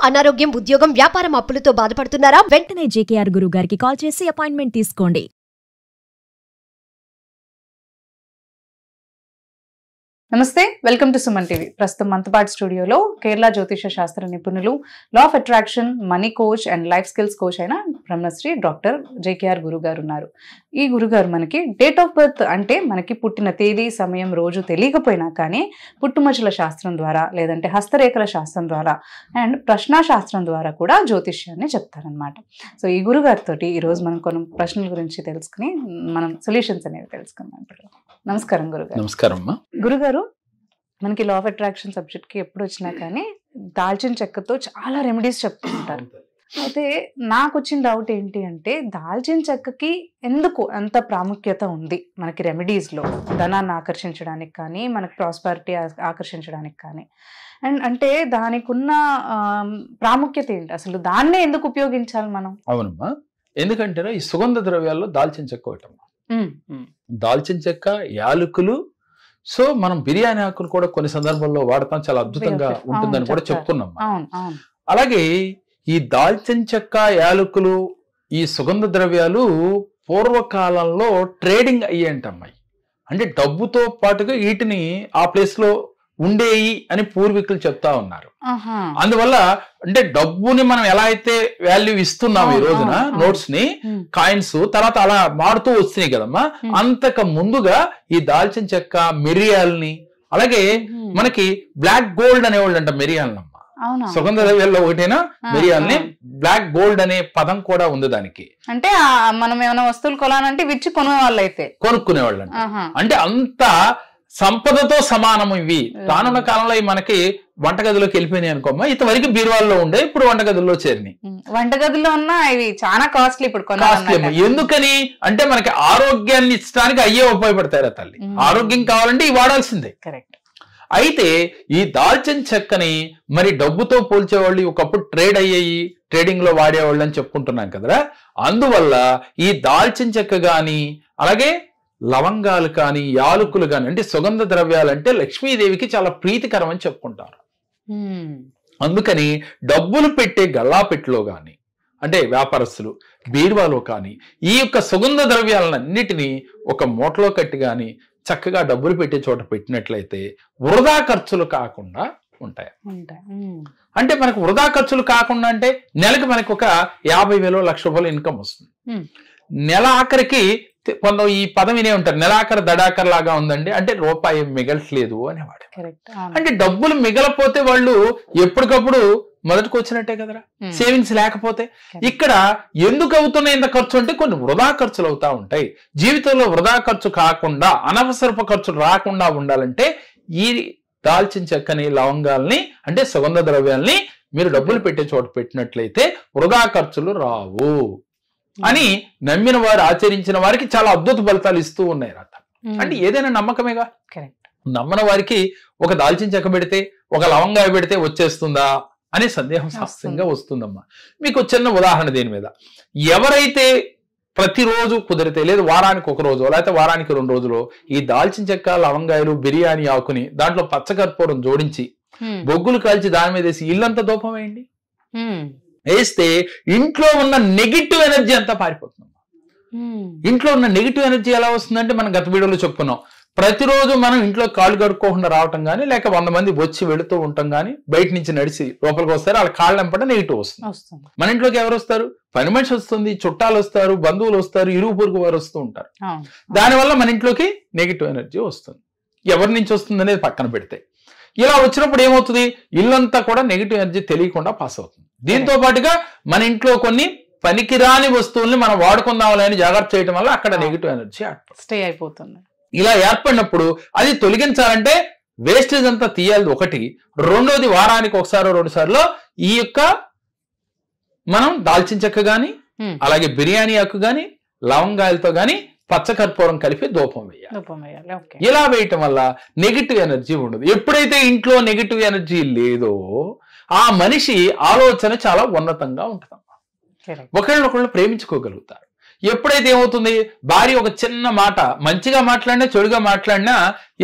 అనారోగ్యం, ఉద్యోగం, వ్యాపారం అప్పులతో బాధపడుతున్నారా? వెంటనే జేకేఆర్ గురువు గారికి కాల్ చేసి అపాయింట్మెంట్ తీసుకోండి. నమస్తే, వెల్కమ్ టు సుమన్ టీవీ. ప్రస్తుతం మంతపాటి స్టూడియోలో కేరళ జ్యోతిష శాస్త్ర నిపుణులు, law of attraction, money coach and life skills coach అయిన బ్రహ్మశ్రీ డాక్టర్ జేకేఆర్ గురువు గారు ఉన్నారు. ఈ గురుగారు మనకి డేట్ ఆఫ్ బర్త్ అంటే మనకి పుట్టిన తేదీ, సమయం, రోజు తెలియకపోయినా కానీ పుట్టుమచ్చల శాస్త్రం ద్వారా, లేదంటే హస్తరేఖల శాస్త్రం ద్వారా అండ్ ప్రశ్నా శాస్త్రం ద్వారా కూడా జ్యోతిష్యాన్ని చెప్తారనమాట. సో ఈ గురుగారితో ఈరోజు మనం కొన్ని ప్రశ్నల గురించి తెలుసుకుని మనం సొల్యూషన్స్ అనేవి తెలుసుకుందాం. నమస్కారం గురుగారు. నమస్కారం అమ్మా. గురుగారు, మనకి లా ఆఫ్ అట్రాక్షన్ సబ్జెక్ట్కి ఎప్పుడు వచ్చినా కానీ దాల్చిన చెక్కతో చాలా రెమెడీస్ చెప్తూ ఉంటారు. అయితే నాకు వచ్చిన డౌట్ ఏంటి అంటే, దాల్చిన చెక్కకి ఎందుకు అంత ప్రాముఖ్యత ఉంది మనకి రెమెడీస్లో? ధనాన్ని ఆకర్షించడానికి కానీ, మనకి ప్రాస్పరిటీ ఆకర్షించడానికి కానీ, అండ్ అంటే దానికి ఉన్న ప్రాముఖ్యత ఏంటి? అసలు దాన్నే ఎందుకు ఉపయోగించాలి మనం? అవునమ్మా, ఎందుకంటే ఈ సుగంధ ద్రవ్యాల్లో దాల్చిన చెక్క ఒకటమ్మా. దాల్చిన చెక్క, యాలకులు. సో మనం బిర్యానీ ఆకులు కూడా కొన్ని సందర్భాల్లో వాడతాం, చాలా అద్భుతంగా ఉంటుందని కూడా చెప్పుకున్నాం. అలాగే ఈ దాల్చిన చెక్క, యాలకులు, ఈ సుగంధ ద్రవ్యాలు పూర్వకాలంలో ట్రేడింగ్ అయ్యేంటమ్మాయి. అంటే డబ్బుతో పాటుగా వీటిని ఆ ప్లేస్ లో ఉండేయి అని పూర్వీకులు చెప్తా ఉన్నారు. అందువల్ల అంటే డబ్బుని మనం ఎలా అయితే వాల్యూ ఇస్తున్నాం ఈ రోజున, నోట్స్ ని, కాయిన్స్, తర్వాత అలా మారుతూ వస్తున్నాయి కదమ్మా. అంతకు ముందుగా ఈ దాల్చిన చెక్క, మిరియాలని, అలాగే మనకి బ్లాక్ గోల్డ్ అనేవాళ్ళు అంట మిరియాలనమ్మా. సుగంధ ద్రవ్యాల్లో ఒకటైనా మిరియాలని బ్లాక్ గోల్డ్ అనే పదం కూడా ఉంది దానికి. అంటే మనం ఏమైనా వస్తువులు కొనాలంటే విచ్చి కొనేవాళ్ళు అయితే కొనుక్కునేవాళ్ళు అంటే అంత సంపదతో సమానం ఇవి. రానున్న కాలంలో మనకి వంటగదిలోకి వెళ్ళిపోయినాయి అనుకోమ్మా. ఇంతవరకు బీరువాల్లో ఉండే, ఇప్పుడు వంటగదుల్లో చేరినాయి. వంటగదిలో ఉన్న ఇవి చాలా కాస్ట్లీ ఇప్పుడు. కాస్ట్లీ ఎందుకని అంటే మనకి ఆరోగ్యాన్ని ఇచ్చడానికి అయ్యే ఉపయోగపడతారా తల్లి. ఆరోగ్యం కావాలంటే ఇవి వాడాల్సిందే. కరెక్ట్. అయితే ఈ దాల్చిన చెక్కని మరి డబ్బుతో పోల్చేవాళ్ళు ఒకప్పుడు ట్రేడ్ అయ్యేయి, ట్రేడింగ్ లో వాడేవాళ్ళు అని చెప్పుకుంటున్నాం కదరా. అందువల్ల ఈ దాల్చిన చెక్క గాని, అలాగే లవంగాలు కానీ, యాలకులు కానీ, అంటే సుగంధ ద్రవ్యాలు అంటే లక్ష్మీదేవికి చాలా ప్రీతికరం అని చెప్పుకుంటారు. అందుకని డబ్బులు పెట్టే గల్లాపెట్టులో కానీ, అంటే వ్యాపారస్తులు బీరువాలో కానీ ఈ యొక్క సుగంధ ద్రవ్యాలన్నిటినీ ఒక మూటలో కట్టి కానీ చక్కగా డబ్బులు పెట్టే చోట పెట్టినట్లయితే వృధా ఖర్చులు కాకుండా ఉంటాయి. అంటే మనకు వృధా ఖర్చులు కాకుండా అంటే నెలకు మనకు ఒక 50,000 లక్ష రూపాయలు ఇన్కమ్ వస్తుంది. నెల ఆఖరికి కొంత ఈ పదం వినే ఉంటారు, నెలాఖరు దడాకర్ లాగా ఉందండి అంటే రూపాయి మిగలట్లేదు అనేవాడు. అంటే డబ్బులు మిగలపోతే వాళ్ళు ఎప్పటికప్పుడు మొదటికి వచ్చినట్టే కదరా. సేవింగ్స్ లేకపోతే ఇక్కడ ఎందుకు అవుతున్నాయి ఇంత ఖర్చు అంటే కొన్ని వృధా ఖర్చులు అవుతా ఉంటాయి. జీవితంలో వృధా ఖర్చు కాకుండా, అనవసరపు ఖర్చులు రాకుండా ఉండాలంటే ఈ దాల్చిన చెక్కని, లవంగాల్ని అంటే సుగంధ ద్రవ్యాల్ని మీరు డబ్బులు పెట్టే చోట పెట్టినట్లయితే వృధా ఖర్చులు రావు అని నమ్మిన వారు, ఆచరించిన వారికి చాలా అద్భుత ఫలితాలు ఇస్తూ ఉన్నాయి రాత. అంటే ఏదైనా నమ్మకమేగా. నమ్మని వారికి ఒక దాల్చిన చెక్క పెడితే, ఒక లవంగా పెడితే వచ్చేస్తుందా అనే సందేహం శాస్త్రంగా వస్తుందమ్మా. మీకు చిన్న ఉదాహరణ దీని మీద. ఎవరైతే ప్రతిరోజు కుదిరితే, లేదు వారానికి ఒక రోజు, లేకపోతే వారానికి 2 రోజులు ఈ దాల్చిన చెక్క, లవంగాయలు, బిర్యానీ ఆకుని దాంట్లో పచ్చకర్పూరం జోడించి బొగ్గులు కాల్చి దాని మీద వేసి ఇల్లంతా దూపం వేయండి. వేస్తే ఇంట్లో ఉన్న నెగిటివ్ ఎనర్జీ అంతా పారిపోతుంది. ఇంట్లో ఉన్న నెగిటివ్ ఎనర్జీ ఎలా వస్తుందంటే మనం గత వీడియోలో చెప్పుకున్నాం. ప్రతిరోజు మనం ఇంట్లో కాళ్ళు కడుక్కోకుండా రావటం కానీ, లేక 100 మంది వచ్చి వెళుతూ ఉంటాం కానీ, బయట నుంచి నడిచి లోపలికి వస్తారు, వాళ్ళ కాళ్ళ వెంపట నెగిటివ్ వస్తుంది. మన ఇంట్లోకి ఎవరు వస్తారు? పని మనిషి వస్తుంది, చుట్టాలు వస్తారు, బంధువులు వస్తారు, ఇరుగు పొరుగు వారు వస్తూ ఉంటారు. దానివల్ల మన ఇంట్లోకి నెగిటివ్ ఎనర్జీ వస్తుంది. ఎవరి నుంచి వస్తుంది అనేది పక్కన పెడితే, ఇలా వచ్చినప్పుడు ఏమవుతుంది? ఇల్లంతా కూడా నెగిటివ్ ఎనర్జీ తెలియకుండా పాస్ అవుతుంది. దీంతో పాటుగా మన ఇంట్లో కొన్ని పనికిరాని వస్తువుల్ని మనం వాడుకుందామని జాగ్రత్త చేయడం వల్ల అక్కడ నెగిటివ్ ఎనర్జీ స్టే అయిపోతుంది. ఇలా ఏర్పడినప్పుడు అది తొలగించాలంటే వేస్టేజ్ అంతా తీయాలి ఒకటి. రెండోది వారానికి 1-2 సార్లు ఈ యొక్క మనం దాల్చిన చెక్క గాని, అలాగే బిర్యానీ ఆకు గాని, లవంగాయలతో గాని పచ్చకర్పూరం కలిపి ధూపం వేయాలి. ఇలా వేయటం వల్ల నెగిటివ్ ఎనర్జీ ఉండదు. ఎప్పుడైతే ఇంట్లో నెగిటివ్ ఎనర్జీ లేదో ఆ మనిషి ఆలోచన చాలా ఉన్నతంగా ఉంటుందమ్మా. ఒకళ్ళనొకళ్ళు ప్రేమించుకోగలుగుతారు. ఎప్పుడైతే ఏమవుతుంది, భార్య ఒక చిన్న మాట మంచిగా మాట్లాడినా చెడుగా మాట్లాడినా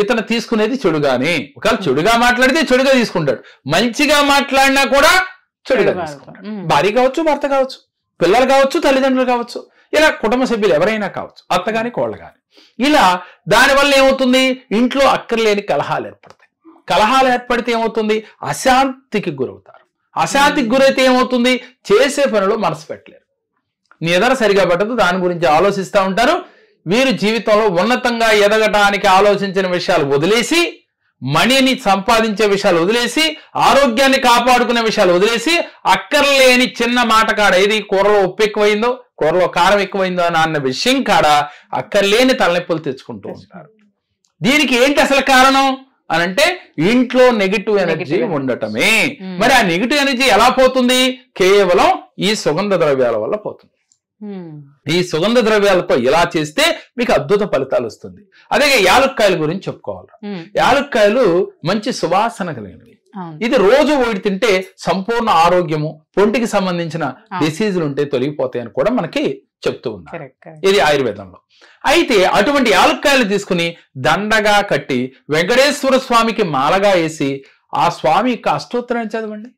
ఇతను తీసుకునేది చెడుగానే. ఒకవేళ చెడుగా మాట్లాడితే చెడుగా తీసుకుంటాడు, మంచిగా మాట్లాడినా కూడా చెడుగా తీసుకుంటాడు. భార్య కావచ్చు, భర్త కావచ్చు, పిల్లలు కావచ్చు, తల్లిదండ్రులు కావచ్చు, ఇలా కుటుంబ సభ్యులు ఎవరైనా కావచ్చు, అత్త గాని కోళ్ళ గాని. ఇలా దానివల్ల ఏమవుతుంది, ఇంట్లో అక్కర్లేని కలహాలు ఏర్పడతాయి. కలహాలు ఏర్పడితే ఏమవుతుంది, అశాంతికి గురవుతారు. అశాంతికి గురైతే ఏమవుతుంది, చేసే పనిలో మనసు పెట్టలేరు. నీ ఎదర సరిగా పెట్టదు, దాని గురించి ఆలోచిస్తూ ఉంటారు. వీరు జీవితంలో ఉన్నతంగా ఎదగటానికి ఆలోచించిన విషయాలు వదిలేసి, మనీని సంపాదించే విషయాలు వదిలేసి, ఆరోగ్యాన్ని కాపాడుకునే విషయాలు వదిలేసి, అక్కర్లేని చిన్న మాట కాడ, ఏది కూరలో ఉప్పు ఎక్కువైందో, కూరలో కారం ఎక్కువైందో అన్న విషయం కాడ అక్కర్లేని తలనొప్పులు తెచ్చుకుంటూ ఉంటారు. దీనికి ఏంటి అసలు కారణం అనంటే ఇంట్లో నెగిటివ్ ఎనర్జీ ఉండటమే. మరి ఆ నెగిటివ్ ఎనర్జీ ఎలా పోతుంది, కేవలం ఈ సుగంధ ద్రవ్యాల వల్ల పోతుంది. ఈ సుగంధ ద్రవ్యాలతో ఇలా చేస్తే మీకు అద్భుత ఫలితాలు వస్తుంది. అదే యాలుక్కాయల గురించి చెప్పుకోవాలి. యాలుక్కాయలు మంచి సువాసన కలిగినవి. ఇది రోజు ఒకటి తింటే సంపూర్ణ ఆరోగ్యము, పొంటికి సంబంధించిన డిసీజులు ఉంటే తొలగిపోతాయని కూడా మనకి చెప్తూ ఉన్నారు ఇది ఆయుర్వేదంలో. అయితే అటువంటి యాలుక్కాయలు తీసుకుని దండగా కట్టి వెంకటేశ్వర స్వామికి మాలగా వేసి ఆ స్వామి యొక్క అష్టోత్తరాన్ని చదవండి.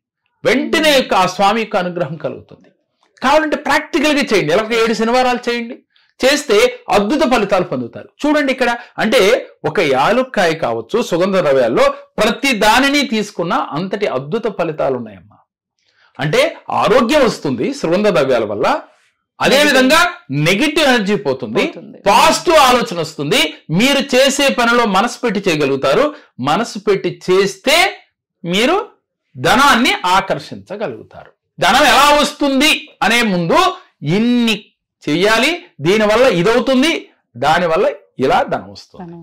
వెంటనే ఆ స్వామి యొక్క అనుగ్రహం కలుగుతుంది. కావాలంటే ప్రాక్టికల్ గా చేయండి. ఎలా 7 శనివారాలు చేయండి. చేస్తే అద్భుత ఫలితాలు పొందుతారు. చూడండి ఇక్కడ, అంటే ఒక యాలుక్కాయ కావచ్చు, సుగంధ ద్రవ్యాల్లో ప్రతి దానిని తీసుకున్న అంతటి అద్భుత ఫలితాలు ఉన్నాయమ్మా. అంటే ఆరోగ్యం వస్తుంది సుగంధ ద్రవ్యాల వల్ల, అదేవిధంగా నెగిటివ్ ఎనర్జీ పోతుంది, పాజిటివ్ ఆలోచన వస్తుంది. మీరు చేసే పనిలో మనసు పెట్టి చేయగలుగుతారు. మనసు పెట్టి చేస్తే మీరు ధనాన్ని ఆకర్షించగలుగుతారు. ధనం ఎలా వస్తుంది అనే ముందు ఇన్ని చెయ్యాలి, దీనివల్ల ఇదవుతుంది, దానివల్ల ఇలా ధనం వస్తుంది.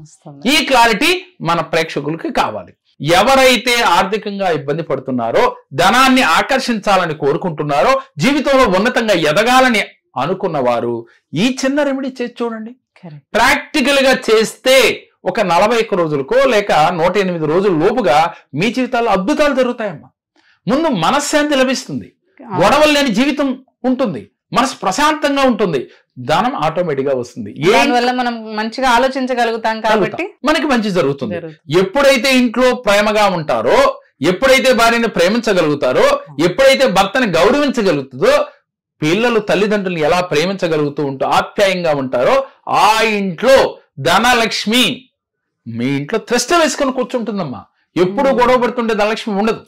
ఈ క్లారిటీ మన ప్రేక్షకులకి కావాలి. ఎవరైతే ఆర్థికంగా ఇబ్బంది పడుతున్నారో, ధనాన్ని ఆకర్షించాలని కోరుకుంటున్నారో, జీవితంలో ఉన్నతంగా ఎదగాలని అనుకున్న వారు ఈ చిన్న రెమెడీ చేసి చూడండి. ప్రాక్టికల్ గా చేస్తే ఒక 41 రోజులకో లేక 108 రోజుల లోపుగా మీ జీవితాల్లో అద్భుతాలు జరుగుతాయమ్మా. ముందు మనశ్శాంతి లభిస్తుంది, గొడవలు లేని జీవితం ఉంటుంది, మనసు ప్రశాంతంగా ఉంటుంది, ధనం ఆటోమేటిక్ గా వస్తుంది. దానివల్ల మనం మంచిగా ఆలోచించగలుగుతాం కాబట్టి మనకి మంచి జరుగుతుంది. ఎప్పుడైతే ఇంట్లో ప్రేమగా ఉంటారో, ఎప్పుడైతే భార్యని ప్రేమించగలుగుతారో, ఎప్పుడైతే భర్తని గౌరవించగలుగుతుందో, పిల్లలు తల్లిదండ్రులను ఎలా ప్రేమించగలుగుతూ ఉంటూ ఆప్యాయంగా ఉంటారో, ఆ ఇంట్లో ధనలక్ష్మి మీ ఇంట్లో త్రెష్ట వేసుకొని కూర్చుంటుందమ్మా. ఎప్పుడు గొడవ పడుతుంటే ధనలక్ష్మి ఉండదు.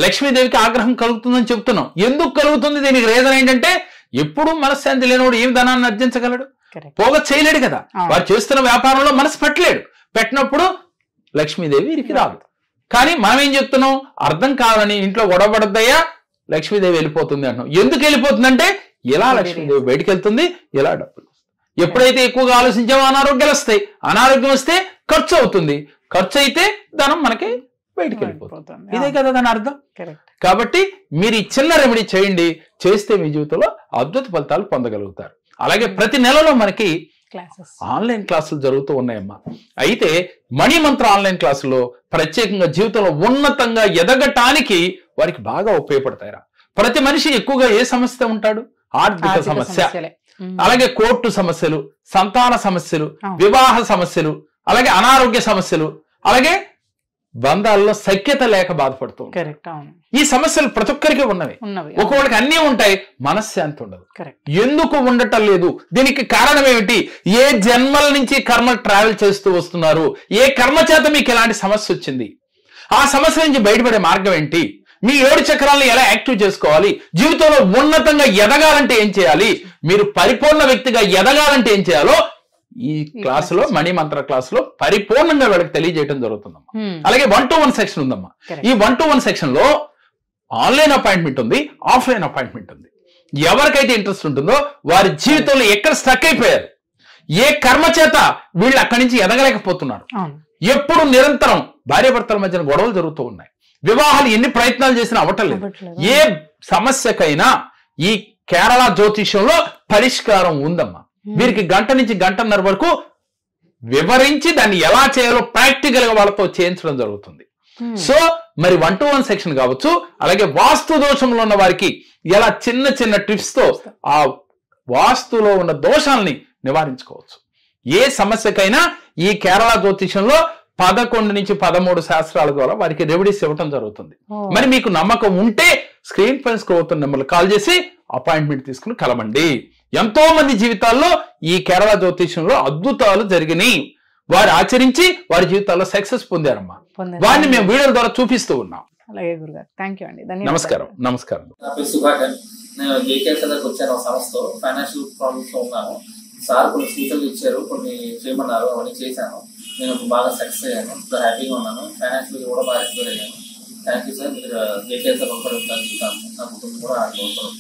లక్ష్మీదేవికి ఆగ్రహం కలుగుతుందని చెప్తున్నాం. ఎందుకు కలుగుతుంది, దీనికి రీజన్ ఏంటంటే, ఎప్పుడు మనశ్శాంతి లేనివాడు ఏం ధనాన్ని అర్జించగలడు, పోగ చేయలేడు కదా. వారు చేస్తున్న వ్యాపారంలో మనసు పెట్టలేడు. పెట్టినప్పుడు లక్ష్మీదేవి వీరికి రాదు. కానీ మనం ఏం చెప్తున్నాం, అర్థం కాదని ఇంట్లో గొడవ పడద్దయ్యా, లక్ష్మీదేవి వెళ్ళిపోతుంది అంటున్నాం. ఎందుకు వెళ్ళిపోతుందంటే, ఇలా లక్ష్మీదేవి బయటికి వెళ్తుంది, ఇలా డబ్బులు. ఎప్పుడైతే ఎక్కువగా ఆలోచించామో అనారోగ్యాలు వస్తాయి, అనారోగ్యం వస్తే ఖర్చు అవుతుంది, ఖర్చు అయితే ధనం మనకి బయటికి వెళ్ళిపోతుంది. ఇదే కదా దాని అర్థం. కాబట్టి మీరు ఈ చిన్న రెమెడీ చేయండి, చేస్తే మీ జీవితంలో అద్భుత ఫలితాలు పొందగలుగుతారు. అలాగే ప్రతి నెలలో మనకి ఆన్లైన్ క్లాసులు జరుగుతూ ఉన్నాయమ్మా. అయితే మణి మంత్ర ఆన్లైన్ క్లాసులో ప్రత్యేకంగా జీవితంలో ఉన్నతంగా ఎదగటానికి వారికి బాగా ఉపయోగపడతాయిరా. ప్రతి మనిషి ఎక్కువగా ఏ సమస్య ఉంటాడు, ఆర్థిక సమస్య, అలాగే కోర్టు సమస్యలు, సంతాన సమస్యలు, వివాహ సమస్యలు, అలాగే అనారోగ్య సమస్యలు, అలాగే బంధాల్లో సఖ్యత లేక బాధపడుతూ ఈ సమస్యలు ప్రతి ఒక్కరికి ఉన్నవి. ఒక్కొక్కరికి అన్నీ ఉంటాయి, మనశ్శాంతి ఉండదు. ఎందుకు ఉండటం లేదు, దీనికి కారణం ఏమిటి, ఏ జన్మల నుంచి కర్మ ట్రావెల్ చేస్తూ వస్తున్నారు, ఏ కర్మ చేత మీకు ఎలాంటి సమస్య వచ్చింది, ఆ సమస్య నుంచి బయటపడే మార్గం ఏంటి, మీ 7 చక్రాలను ఎలా యాక్టివ్ చేసుకోవాలి, జీవితంలో ఉన్నతంగా ఎదగాలంటే ఏం చేయాలి, మీరు పరిపూర్ణ వ్యక్తిగా ఎదగాలంటే ఏం చేయాలో ఈ క్లాసులో, మణి మంత్ర క్లాసులో పరిపూర్ణంగా వీళ్ళకి తెలియజేయడం జరుగుతుందమ్మా. అలాగే 1-to-1 సెక్షన్ ఉందమ్మా. ఈ 1-to-1 సెక్షన్ లో ఆన్లైన్ అపాయింట్మెంట్ ఉంది, ఆఫ్లైన్ అపాయింట్మెంట్ ఉంది. ఎవరికైతే ఇంట్రెస్ట్ ఉంటుందో వారి జీవితంలో ఎక్కడ స్టక్ అయిపోయారు, ఏ కర్మ చేత వీళ్ళు అక్కడి నుంచి ఎదగలేకపోతున్నారు, ఎప్పుడు నిరంతరం భార్యాభర్తల మధ్యన గొడవలు జరుగుతూ ఉన్నాయి, వివాహాలు ఎన్ని ప్రయత్నాలు చేసినా అవ్వటం లేదు, ఏ సమస్యకైనా ఈ కేరళ జ్యోతిష్యంలో పరిష్కారం ఉందమ్మా. వీరికి 1 గంట నుంచి 1.5 గంటల వరకు వివరించి దాన్ని ఎలా చేయాలో ప్రాక్టికల్ గా వాళ్ళతో చేయించడం జరుగుతుంది. సో మరి 1-to-1 సెక్షన్ కావచ్చు, అలాగే వాస్తు దోషంలో ఉన్న వారికి ఎలా చిన్న చిన్న టిప్స్ తో ఆ వాస్తులో ఉన్న దోషాలని నివారించుకోవచ్చు. ఏ సమస్యకైనా ఈ కేరళ జ్యోతిషంలో 11 నుంచి 13 శాస్త్రాల ద్వారా వారికి రెమెడీస్ ఇవ్వటం జరుగుతుంది. మరి మీకు నమ్మకం ఉంటే స్క్రీన్ పైన స్క్రోల్ అవుతున్న నెంబర్లు కాల్ చేసి అపాయింట్మెంట్ తీసుకుని కలవండి. ఎంతో మంది జీవితాల్లో ఈ కేరళ జ్యోతిష్యంలో అద్భుతాలు జరిగినాయి. వారు ఆచరించి వారి జీవితాల్లో సక్సెస్ పొందారమ్మా. వారిని మేము వీడియోల ద్వారా చూపిస్తూ ఉన్నాం. అలాగే గురుగారు, థ్యాంక్ యూ అండి. నమస్కారం. నమస్కారం. నా పేరు సుధాకర్. నేను జేకేఆర్ దగ్గరకు వచ్చాను. ఒక సంస్థతో ఫైనాన్షియల్ ప్రాబ్లమ్స్ లో ఉన్నాను. సార్ కొన్ని సూచనలు ఇచ్చారు, కొన్ని చేయమన్నారు, అవన్నీ చేశాను. నేను బాగా సక్సెస్ అయ్యాను, హ్యాపీగా ఉన్నాను. ఫైనాన్షియల్ కూడా బాగా ఎక్స్ప్లోర్ అయ్యాను. Thank you sir. మీరు జేకేఆర్ ఒకరు నా కుటుంబం కూడా ఆడుకోవాలి.